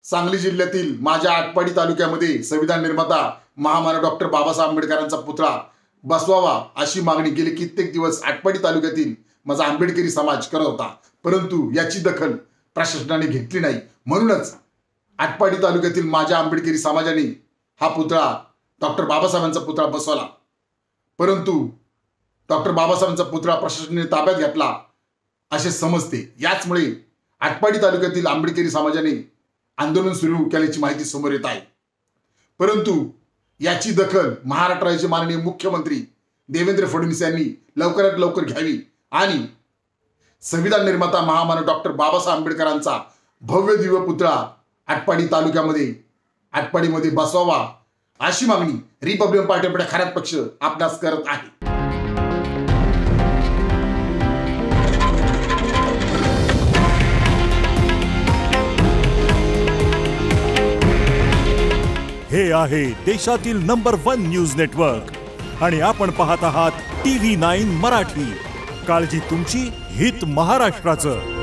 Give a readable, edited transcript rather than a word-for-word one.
सांगली जिल्ह्यातील माझ्या आटपाडी तालुक्यामध्ये संविधान निर्माता महामानव डॉक्टर बाबासाहेब आंबेडकरांचा पुतळा बसवावा अशी मागणी गेली कित्येक दिवस आटपाडी तालुक्यातील माझा आंबेडकरी समाज करत होता, परंतु याची दखल प्रशासनाने घेतली नाही। म्हणूनच आटपाडी तालुक्यातील माझ्या आंबेडकरी समाजाने हा पुतळा डॉक्टर बाबासाहेबांचा पुतळा बसवला, परंतु डॉक्टर बाबासाहेबांचा पुतळा प्रशासनाने ताब्यात घेतला असे समजते। याचमुळे आटपाडी तालुक्यातील आंबेडकरी समाजाने आंदोलन सुरू केल्याची माहिती समोर येत आहे, परंतु याची दखल महाराष्ट्र राज्याचे माननीय मुख्यमंत्री देवेंद्र फडणवीस यांनी लवकरात लवकर घ्यावी आणि संविधान निर्माता महामानव डॉक्टर बाबासाहेब आंबेडकरांचा भव्य दिव्य पुतळा आटपाडी तालुक्यामध्ये आटपाडीमध्ये बसवावा अशी मागणी रिपब्लिकन पार्टी खरात पक्ष आपणास करत आहे। हे आहे देशातील नंबर 1 न्यूज नेटवर्क आणि आपण पाहत आहात TV9 मराठी। काळजी तुमची, हित महाराष्ट्राचं।